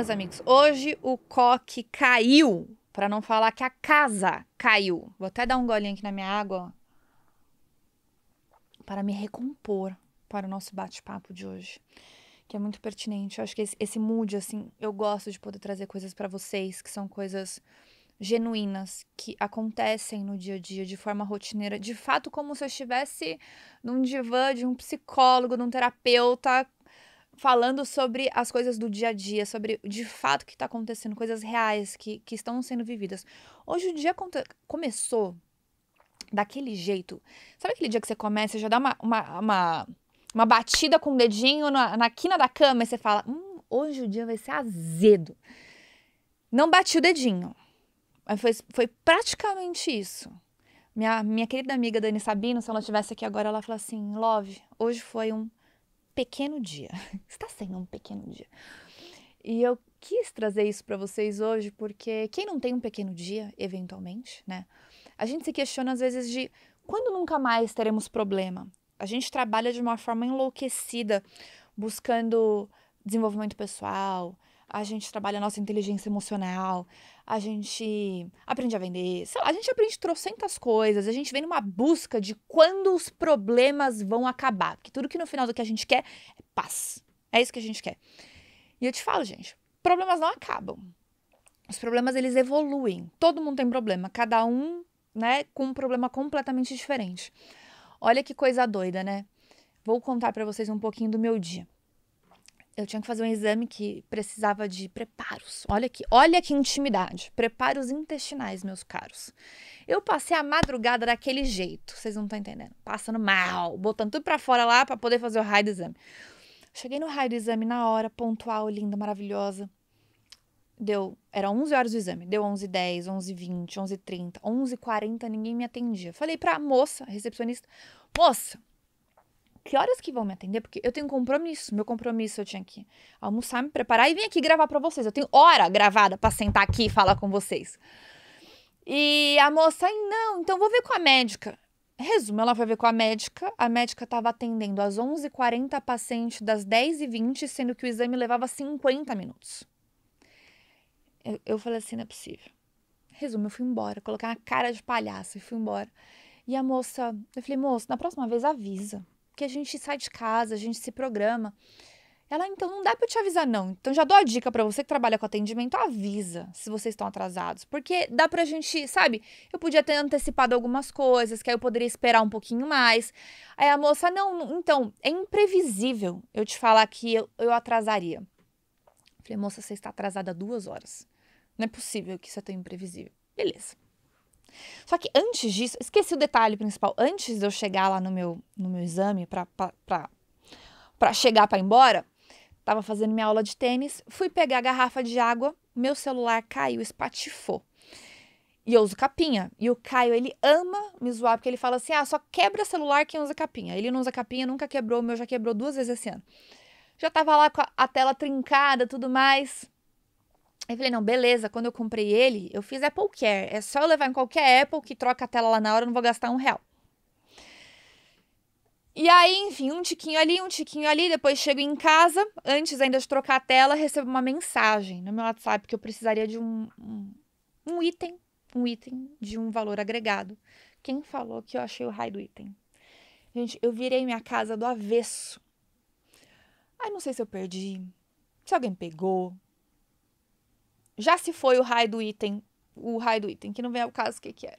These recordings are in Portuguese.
meus amigos, hoje o coque caiu, para não falar que a casa caiu. Vou até dar um golinho aqui na minha água, para me recompor para o nosso bate-papo de hoje, que é muito pertinente. Eu acho que esse mood, assim, eu gosto de poder trazer coisas para vocês, que são coisas genuínas, que acontecem no dia a dia, de forma rotineira, de fato como se eu estivesse num divã de um psicólogo, de um terapeuta, falando sobre as coisas do dia a dia, sobre de fato o que está acontecendo, coisas reais que estão sendo vividas. Hoje o dia começou daquele jeito. Sabe aquele dia que você começa e já dá uma batida com o dedinho na quina da cama e você fala, hoje o dia vai ser azedo. Não bati o dedinho. Mas foi praticamente isso. Minha querida amiga Dani Sabino, se ela estivesse aqui agora, ela fala assim, Love, hoje foi um pequeno dia. Está sendo um pequeno dia. E eu quis trazer isso para vocês hoje porque quem não tem um pequeno dia, eventualmente, né? A gente se questiona às vezes de quando nunca mais teremos problema. A gente trabalha de uma forma enlouquecida, buscando desenvolvimento pessoal, a gente trabalha a nossa inteligência emocional, a gente aprende a vender, sei lá, a gente aprende trocentas coisas, a gente vem numa busca de quando os problemas vão acabar, porque tudo que no final do que a gente quer é paz, é isso que a gente quer. E eu te falo, gente, problemas não acabam, os problemas eles evoluem, todo mundo tem problema, cada um, né, com um problema completamente diferente. Olha que coisa doida, né? Vou contar pra vocês um pouquinho do meu dia. Eu tinha que fazer um exame que precisava de preparos. Olha que intimidade. Preparos intestinais, meus caros. Eu passei a madrugada daquele jeito, vocês não estão entendendo. Passando mal, botando tudo pra fora lá pra poder fazer o raio do exame. Cheguei no raio do exame na hora, pontual, linda, maravilhosa. Era 11 horas do exame. Deu 11h10, 11h20, 11h30, 11h40, ninguém me atendia. Falei pra moça, a recepcionista, moça, que horas que vão me atender? Porque eu tenho um compromisso. Meu compromisso eu tinha que almoçar, me preparar e vir aqui gravar pra vocês. Eu tenho hora gravada pra sentar aqui e falar com vocês. E a moça, não, então vou ver com a médica. Resumo, ela foi ver com a médica tava atendendo às 11h40 a paciente das 10h20, sendo que o exame levava 50 minutos. Eu falei assim, não é possível. Resumo, eu fui embora, coloquei uma cara de palhaço e fui embora. E a moça, eu falei, moça, na próxima vez avisa. Que a gente sai de casa, a gente se programa. Ela, então, não dá pra eu te avisar, não. Então, já dou a dica pra você que trabalha com atendimento, avisa se vocês estão atrasados. Porque dá pra gente, sabe? Eu podia ter antecipado algumas coisas, que aí eu poderia esperar um pouquinho mais. Aí a moça, não, então, é imprevisível eu te falar que eu atrasaria. Falei, moça, você está atrasada 2 horas. Não é possível que isso é tão imprevisível. Beleza. Só que antes disso, esqueci o detalhe principal. Antes de eu chegar lá no meu exame pra chegar pra ir embora, tava fazendo minha aula de tênis, fui pegar a garrafa de água, meu celular caiu, espatifou. E eu uso capinha. E o Caio, ele ama me zoar, porque ele fala assim, só quebra celular quem usa capinha. Ele não usa capinha, nunca quebrou, o meu já quebrou 2 vezes esse ano. Já tava lá com a tela trincada, tudo mais. Aí falei, não, beleza, quando eu comprei ele, eu fiz Apple Care. É só eu levar em qualquer Apple que troca a tela lá na hora, eu não vou gastar R$1. E aí, enfim, um tiquinho ali, depois chego em casa, antes ainda de trocar a tela, recebo uma mensagem no meu WhatsApp que eu precisaria de um item de um valor agregado. Quem falou que eu achei o raio do item? Gente, eu virei minha casa do avesso. Ai, não sei se eu perdi, se alguém pegou. Já se foi o raio do item, que não vem ao caso o que era.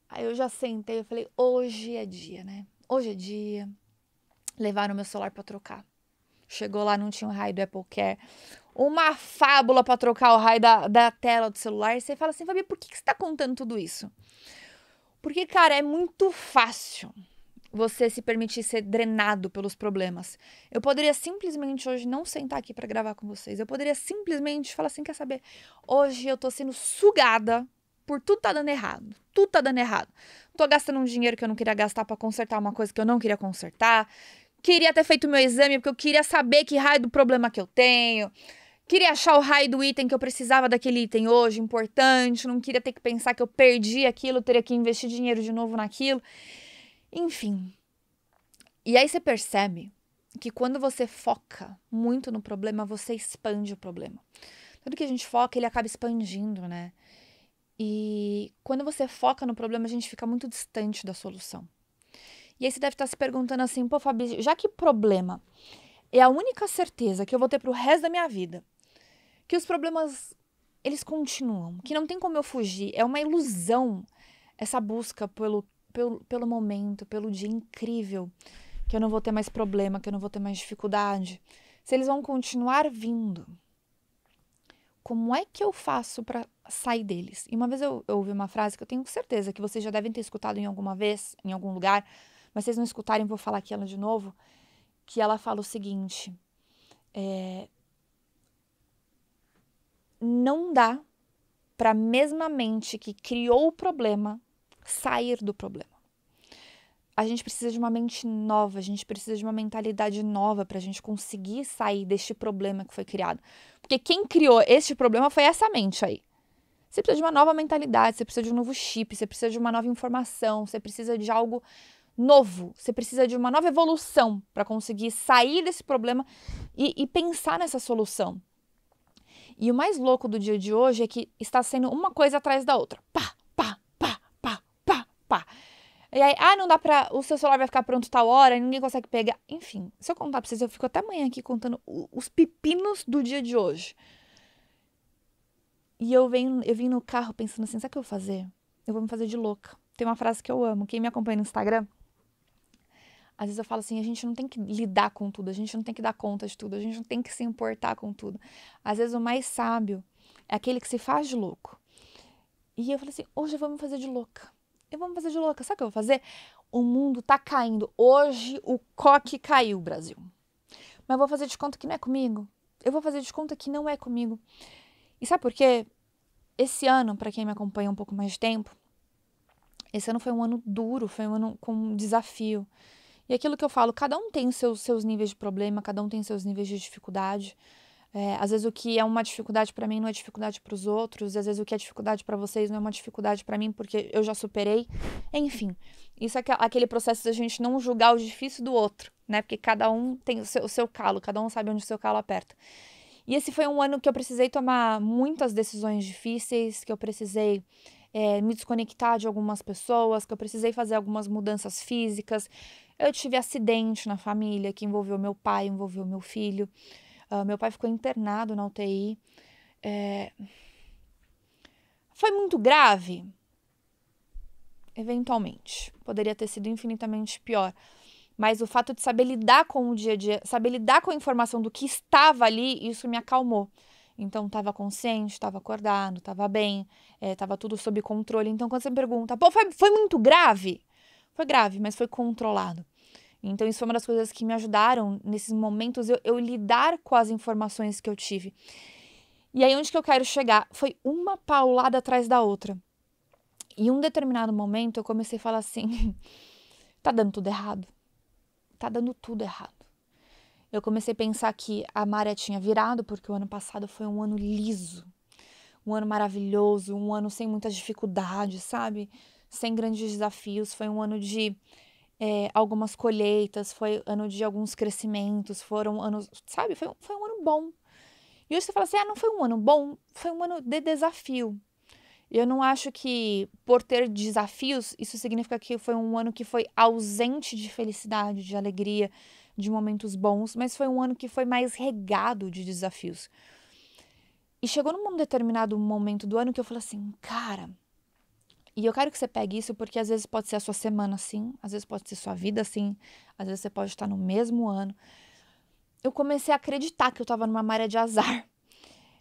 Aí eu já sentei, eu falei, hoje é dia, né? Hoje é dia. Levaram meu celular pra trocar. Chegou lá, não tinha o raio do Apple Care. Uma fábula pra trocar o raio da tela do celular. E você fala assim, Fabi, por que você tá contando tudo isso? Porque, cara, é muito fácil você se permitir ser drenado pelos problemas. Eu poderia simplesmente hoje não sentar aqui pra gravar com vocês. Eu poderia simplesmente falar assim, quer saber? Hoje eu tô sendo sugada por tudo tá dando errado. Tudo tá dando errado. Tô gastando um dinheiro que eu não queria gastar pra consertar uma coisa que eu não queria consertar. Queria ter feito meu exame porque eu queria saber que raio do problema que eu tenho. Queria achar o raio do item que eu precisava daquele item hoje, importante. Não queria ter que pensar que eu perdi aquilo, teria que investir dinheiro de novo naquilo. Enfim. E aí você percebe que quando você foca muito no problema, você expande o problema. Tudo que a gente foca, ele acaba expandindo, né? E quando você foca no problema, a gente fica muito distante da solução. E aí você deve estar se perguntando assim, pô, Fabi, já que problema é a única certeza que eu vou ter pro resto da minha vida, que os problemas, eles continuam, que não tem como eu fugir, é uma ilusão essa busca pelo momento, pelo dia incrível, que eu não vou ter mais problema, que eu não vou ter mais dificuldade. Se eles vão continuar vindo, como é que eu faço para sair deles? E uma vez eu ouvi uma frase que eu tenho certeza que vocês já devem ter escutado em alguma vez, em algum lugar, mas se vocês não escutarem, vou falar aqui ela de novo, que ela fala o seguinte, não dá para a mesma mente que criou o problema sair do problema. A gente precisa de uma mente nova, a gente precisa de uma mentalidade nova para a gente conseguir sair deste problema que foi criado. Porque quem criou este problema foi essa mente aí. Você precisa de uma nova mentalidade, você precisa de um novo chip, você precisa de uma nova informação, você precisa de algo novo, você precisa de uma nova evolução para conseguir sair desse problema e pensar nessa solução. E o mais louco do dia de hoje é que está sendo uma coisa atrás da outra. Pá, pá, pá, pá, pá, pá. E aí, não dá pra... O seu celular vai ficar pronto tal hora, ninguém consegue pegar. Enfim, se eu contar pra vocês, eu fico até amanhã aqui contando os pepinos do dia de hoje. E eu vim no carro pensando assim, sabe o que eu vou fazer? Eu vou me fazer de louca. Tem uma frase que eu amo. Quem me acompanha no Instagram, às vezes eu falo assim, a gente não tem que lidar com tudo, a gente não tem que dar conta de tudo, a gente não tem que se importar com tudo. Às vezes o mais sábio é aquele que se faz de louco. E eu falei assim, hoje eu vou me fazer de louca. Eu vou me fazer de louca. Sabe o que eu vou fazer? O mundo tá caindo. Hoje o coque caiu, Brasil. Mas eu vou fazer de conta que não é comigo. Eu vou fazer de conta que não é comigo. E sabe por quê? Esse ano, para quem me acompanha um pouco mais de tempo, esse ano foi um ano duro, foi um ano com um desafio. E aquilo que eu falo, cada um tem os seus níveis de problema, cada um tem seus níveis de dificuldade. Às vezes o que é uma dificuldade para mim não é dificuldade para os outros, às vezes o que é dificuldade para vocês não é uma dificuldade para mim porque eu já superei. Enfim, isso é aquele processo da gente não julgar o difícil do outro, né? Porque cada um tem o seu calo, cada um sabe onde o seu calo aperta. E esse foi um ano que eu precisei tomar muitas decisões difíceis, que eu precisei me desconectar de algumas pessoas, que eu precisei fazer algumas mudanças físicas. Eu tive acidente na família que envolveu meu pai, envolveu meu filho. Meu pai ficou internado na UTI. Foi muito grave? Eventualmente. Poderia ter sido infinitamente pior. Mas o fato de saber lidar com o dia a dia, saber lidar com a informação do que estava ali, isso me acalmou. Então, estava consciente, estava acordado, estava bem, estava tudo sob controle. Então, quando você me pergunta, pô, foi muito grave? Foi grave, mas foi controlado. Então, isso foi uma das coisas que me ajudaram nesses momentos eu lidar com as informações que eu tive. E aí, onde que eu quero chegar? Foi uma paulada atrás da outra. E em um determinado momento, eu comecei a falar assim, tá dando tudo errado. Tá dando tudo errado. Eu comecei a pensar que a maré tinha virado, porque o ano passado foi um ano liso, um ano maravilhoso, um ano sem muitas dificuldades, sabe? Sem grandes desafios. Foi um ano de algumas colheitas, foi ano de alguns crescimentos, foram anos, sabe? Foi um ano bom. E hoje você fala assim, não foi um ano bom, foi um ano de desafio. Eu não acho que por ter desafios, isso significa que foi um ano que foi ausente de felicidade, de alegria, de momentos bons, mas foi um ano que foi mais regado de desafios. E chegou num determinado momento do ano que eu falei assim, cara, e eu quero que você pegue isso porque às vezes pode ser a sua semana assim, às vezes pode ser sua vida assim, às vezes você pode estar no mesmo ano. Eu comecei a acreditar que eu estava numa maré de azar.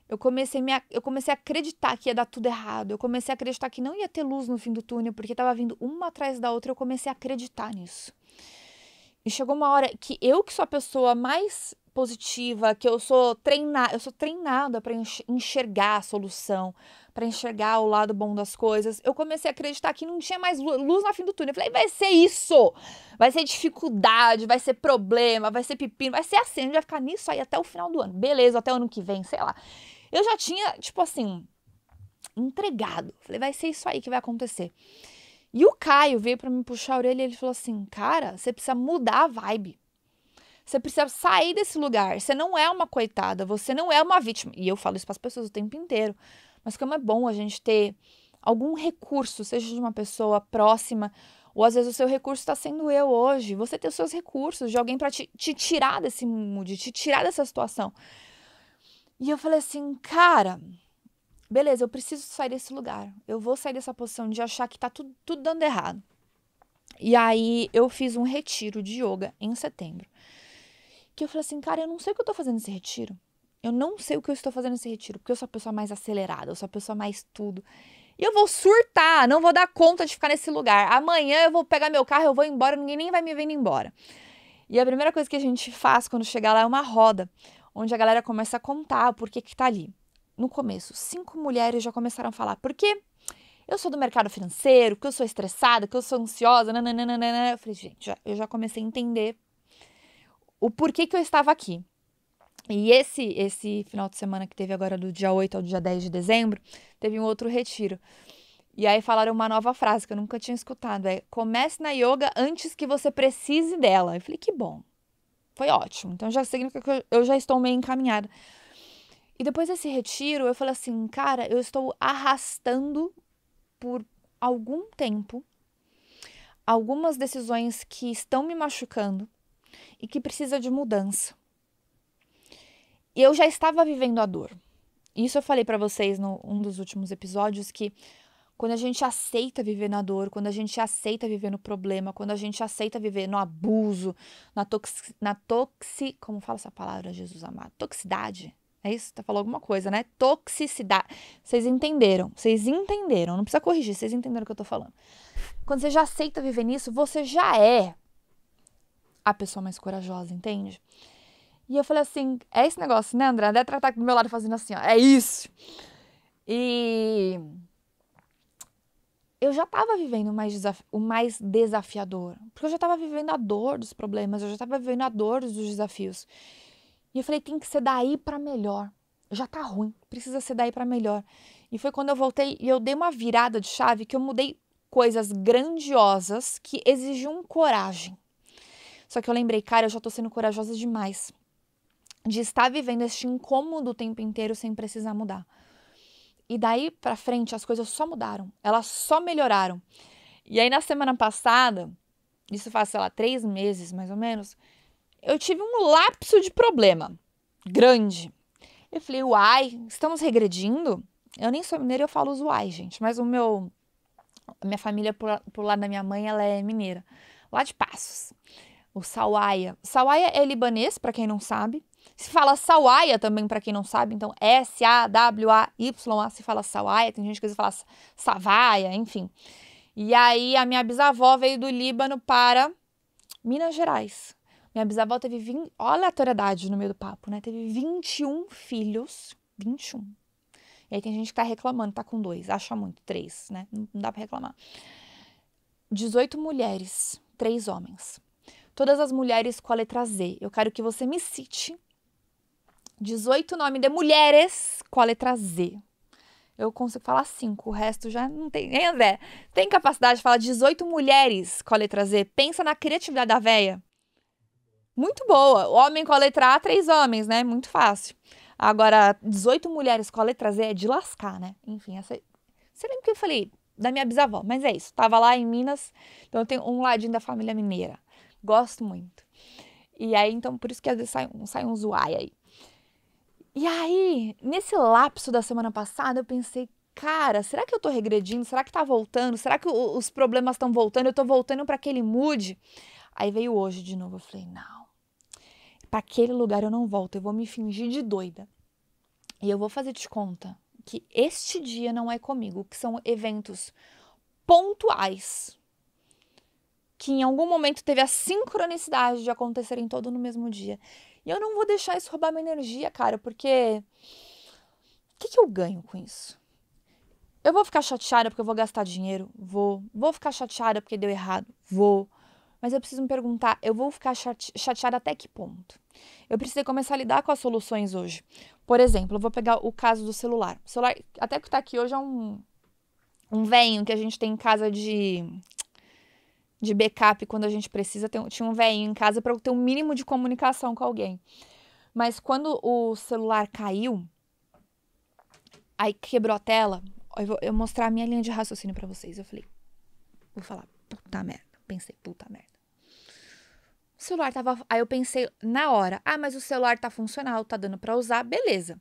Eu comecei a acreditar que ia dar tudo errado. Eu comecei a acreditar que não ia ter luz no fim do túnel, porque estava vindo uma atrás da outra. Eu comecei a acreditar nisso. E chegou uma hora que sou a pessoa mais positiva, que eu sou treinada para enxergar a solução, para enxergar o lado bom das coisas. Eu comecei a acreditar que não tinha mais luz no fim do túnel. Eu falei, vai ser isso, vai ser dificuldade, vai ser problema, vai ser pepino, vai ser assim, a gente vai ficar nisso aí até o final do ano. Beleza, até o ano que vem, sei lá. Eu já tinha, tipo assim, entregado. Falei, vai ser isso aí que vai acontecer. E o Caio veio pra me puxar a orelha e ele falou assim, cara, você precisa mudar a vibe. Você precisa sair desse lugar. Você não é uma coitada, você não é uma vítima. E eu falo isso para as pessoas o tempo inteiro. Mas como é bom a gente ter algum recurso, seja de uma pessoa próxima, ou às vezes o seu recurso está sendo eu hoje. Você ter os seus recursos de alguém para te tirar desse mood, te tirar dessa situação. E eu falei assim, cara, beleza, eu preciso sair desse lugar. Eu vou sair dessa posição de achar que tá tudo dando errado. E aí eu fiz um retiro de yoga em setembro. Que eu falei assim, cara, eu não sei o que eu tô fazendo nesse retiro. Eu não sei o que eu estou fazendo nesse retiro, porque eu sou a pessoa mais acelerada, eu sou a pessoa mais tudo. E eu vou surtar, não vou dar conta de ficar nesse lugar. Amanhã eu vou pegar meu carro, eu vou embora, ninguém nem vai me vendo embora. E a primeira coisa que a gente faz quando chegar lá é uma roda, onde a galera começa a contar o porquê que tá ali. No começo, 5 mulheres já começaram a falar, porque eu sou do mercado financeiro, que eu sou estressada, que eu sou ansiosa, nananana. Eu falei, gente, eu já comecei a entender o porquê que eu estava aqui. E esse final de semana que teve agora do dia 8 ao dia 10 de dezembro, teve um outro retiro. E aí falaram uma nova frase que eu nunca tinha escutado, comece na yoga antes que você precise dela. Eu falei, que bom, foi ótimo. Então já significa que eu já estou meio encaminhada. E depois desse retiro, eu falei assim, cara, eu estou arrastando por algum tempo algumas decisões que estão me machucando e que precisa de mudança. E eu já estava vivendo a dor. Isso eu falei pra vocês num dos últimos episódios, que quando a gente aceita viver na dor, quando a gente aceita viver no problema, quando a gente aceita viver no abuso, como fala essa palavra, Jesus amado? Toxicidade. É isso? Tá falando alguma coisa, né? Toxicidade. Vocês entenderam, não precisa corrigir, vocês entenderam o que eu tô falando. Quando você já aceita viver nisso, você já é a pessoa mais corajosa, entende? E eu falei assim, é esse negócio, né, André? Deve tratar aqui do meu lado fazendo assim, ó, é isso. E eu já estava vivendo o mais desafiador, porque eu já estava vivendo a dor dos problemas, eu já estava vivendo a dor dos desafios. E eu falei, tem que ser daí para melhor. Já tá ruim, precisa ser daí para melhor. E foi quando eu voltei e eu dei uma virada de chave que eu mudei coisas grandiosas que exigiam coragem. Só que eu lembrei, cara, eu já tô sendo corajosa demais de estar vivendo este incômodo o tempo inteiro sem precisar mudar. E daí pra frente as coisas só mudaram, elas só melhoraram. E aí na semana passada, isso faz, sei lá, 3 meses mais ou menos, eu tive um lapso de problema grande. Eu falei, uai, estamos regredindo? Eu nem sou mineira, eu falo os uai, gente, mas a minha família, por lado da minha mãe, ela é mineira, lá de Passos. O Sawaia. Sawaia é libanês, para quem não sabe. Se fala Sawaia também, para quem não sabe. Então, S-A-W-A-Y-A se fala Sawaia. Tem gente que fala Savaia, enfim. E aí, a minha bisavó veio do Líbano para Minas Gerais. Minha bisavó teve 20... Olha a aleatoriedade no meio do papo, né? Teve 21 filhos. 21. E aí tem gente que tá reclamando, tá com 2. Acha muito, 3, né? Não dá pra reclamar. 18 mulheres, 3 homens. Todas as mulheres com a letra Z. Eu quero que você me cite 18 nomes de mulheres com a letra Z. Eu consigo falar 5, o resto já não tem. Hein, André? Tem capacidade de falar 18 mulheres com a letra Z? Pensa na criatividade da véia. Muito boa. Homem com a letra A, 3 homens, né? Muito fácil. Agora, 18 mulheres com a letra Z é de lascar, né? Enfim, essa... Você lembra que eu falei da minha bisavó? Mas é isso. Tava lá em Minas, então eu tenho um ladinho da família mineira. Gosto muito. E aí, então, por isso que às vezes sai um zoai aí. E aí, nesse lapso da semana passada, eu pensei, cara, será que eu tô regredindo? Será que tá voltando? Será que os problemas estão voltando? Eu tô voltando para aquele mood? Aí veio hoje de novo, eu falei, não, para aquele lugar eu não volto, eu vou me fingir de doida. E eu vou fazer de conta que este dia não é comigo, que são eventos pontuais, que em algum momento teve a sincronicidade de acontecerem todo no mesmo dia. E eu não vou deixar isso roubar minha energia, cara, porque o que eu ganho com isso? Eu vou ficar chateada porque eu vou gastar dinheiro? Vou. Vou ficar chateada porque deu errado? Vou. Mas eu preciso me perguntar, eu vou ficar chateada até que ponto? Eu precisei começar a lidar com as soluções hoje. Por exemplo, eu vou pegar o caso do celular. O celular, até que tá aqui hoje, é um velho que a gente tem em casa de de backup quando a gente precisa. Tinha um velhinho em casa para eu ter um mínimo de comunicação com alguém. Mas quando o celular caiu, aí quebrou a tela, eu vou mostrar a minha linha de raciocínio pra vocês. Eu falei, vou falar, puta merda. Pensei, puta merda. O celular tava... Aí eu pensei na hora, mas o celular tá funcional, tá dando pra usar, beleza.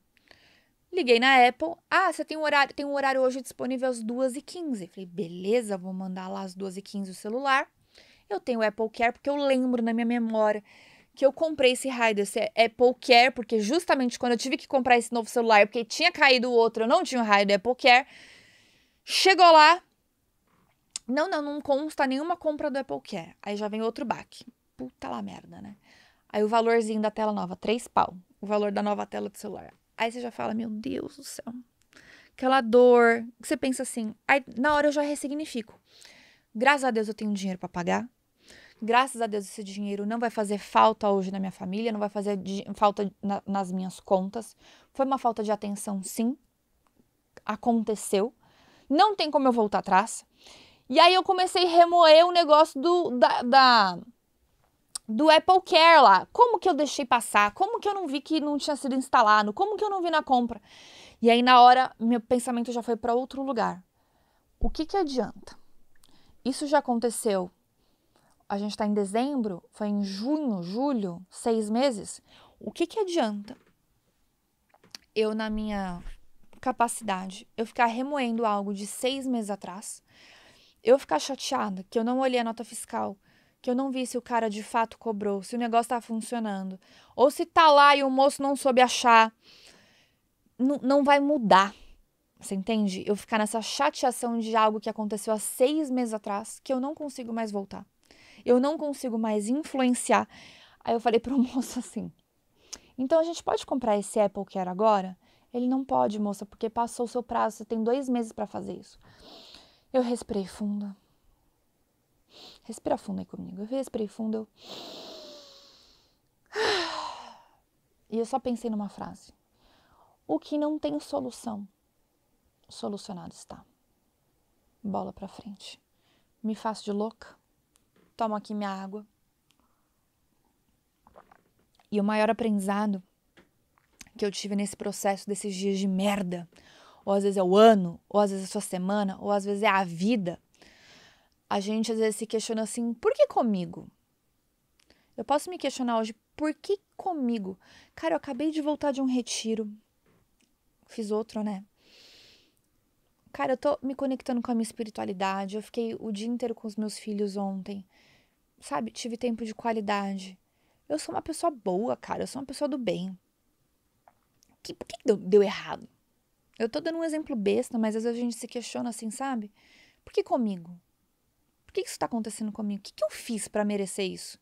Liguei na Apple, você tem um horário hoje disponível às 2h15. Falei, beleza, vou mandar lá às 2h15 o celular. Eu tenho o Apple Care, porque eu lembro na minha memória que eu comprei esse raio desse Apple Care, porque justamente quando eu tive que comprar esse novo celular, porque tinha caído o outro, eu não tinha o raio do Apple Care. Chegou lá, não consta nenhuma compra do Apple Care. Aí já vem outro baque. Puta lá merda, né? Aí o valorzinho da tela nova, 3 pau. O valor da nova tela do celular. Aí você já fala, meu Deus do céu. Aquela dor. Que você pensa assim. Aí na hora eu já ressignifico. Graças a Deus eu tenho dinheiro pra pagar. Graças a Deus esse dinheiro não vai fazer falta hoje na minha família. Não vai fazer falta nas minhas contas. Foi uma falta de atenção, sim. Aconteceu. Não tem como eu voltar atrás. E aí eu comecei a remoer o negócio do Apple Care lá. Como que eu deixei passar? Como que eu não vi que não tinha sido instalado? Como que eu não vi na compra? E aí na hora, meu pensamento já foi para outro lugar. O que adianta? Isso já aconteceu. A gente tá em dezembro, foi em junho, julho, 6 meses. O que adianta eu, na minha capacidade, eu ficar remoendo algo de 6 meses atrás, eu ficar chateada que eu não olhei a nota fiscal, que eu não vi se o cara de fato cobrou, se o negócio tá funcionando, ou se tá lá e o moço não soube achar, não vai mudar. Você entende? Eu ficar nessa chateação de algo que aconteceu há 6 meses atrás, que eu não consigo mais voltar. Eu não consigo mais influenciar. Aí eu falei pro moço assim, então a gente pode comprar esse Apple Care agora? Ele não pode, moça, porque passou o seu prazo, você tem 2 meses para fazer isso. Eu respirei fundo. Respira fundo aí comigo. Eu respirei fundo. E eu só pensei numa frase. O que não tem solução, solucionado está. Bola pra frente. Me faço de louca. Tomo aqui minha água. E o maior aprendizado que eu tive nesse processo desses dias de merda, ou às vezes é o ano, ou às vezes é a sua semana, ou às vezes é a vida, a gente às vezes se questiona assim, por que comigo? Eu posso me questionar hoje, por que comigo? Cara, eu acabei de voltar de um retiro. Fiz outro, né? Cara, eu tô me conectando com a minha espiritualidade. Eu fiquei o dia inteiro com os meus filhos ontem. Sabe? Tive tempo de qualidade. Eu sou uma pessoa boa, cara. Eu sou uma pessoa do bem. Por que deu errado? Eu tô dando um exemplo besta, mas às vezes a gente se questiona assim, sabe? Por que comigo? Por que isso tá acontecendo comigo? O que eu fiz pra merecer isso?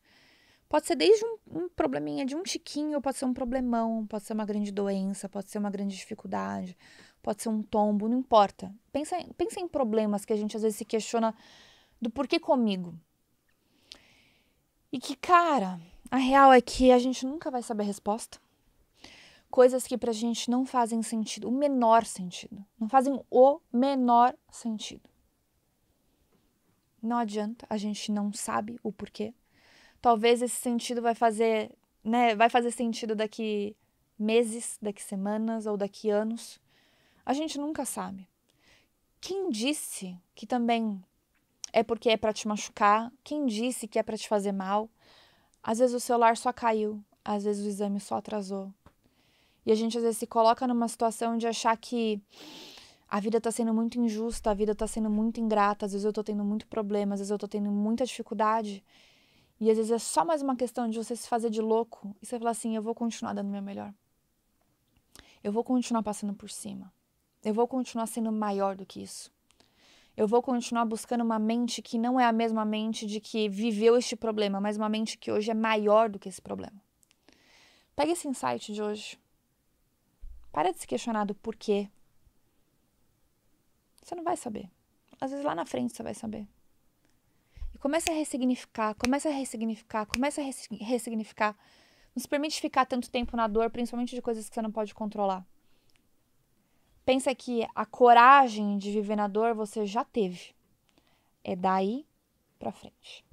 Pode ser desde um probleminha de um tiquinho, pode ser um problemão, pode ser uma grande doença, pode ser uma grande dificuldade, pode ser um tombo, não importa. Pensa em problemas que a gente às vezes se questiona do porquê comigo. E que, cara, a real é que a gente nunca vai saber a resposta. Coisas que pra gente não fazem sentido, o menor sentido. Não fazem o menor sentido. Não adianta, a gente não sabe o porquê. Talvez esse sentido vai fazer sentido daqui meses, daqui semanas ou daqui anos. A gente nunca sabe. Quem disse que também é porque é para te machucar? Quem disse que é para te fazer mal? Às vezes o celular só caiu, às vezes o exame só atrasou. E a gente às vezes se coloca numa situação de achar que a vida tá sendo muito injusta, a vida tá sendo muito ingrata, às vezes eu tô tendo muito problema, às vezes eu tô tendo muita dificuldade. E às vezes é só mais uma questão de você se fazer de louco e você falar assim, eu vou continuar dando o meu melhor. Eu vou continuar passando por cima. Eu vou continuar sendo maior do que isso. Eu vou continuar buscando uma mente que não é a mesma mente de que viveu este problema, mas uma mente que hoje é maior do que esse problema. Pega esse insight de hoje. Para de se questionar do porquê. Você não vai saber. Às vezes lá na frente você vai saber. E comece a ressignificar, ressignificar. Não se permite ficar tanto tempo na dor, principalmente de coisas que você não pode controlar. Pensa que a coragem de viver na dor você já teve. É daí pra frente.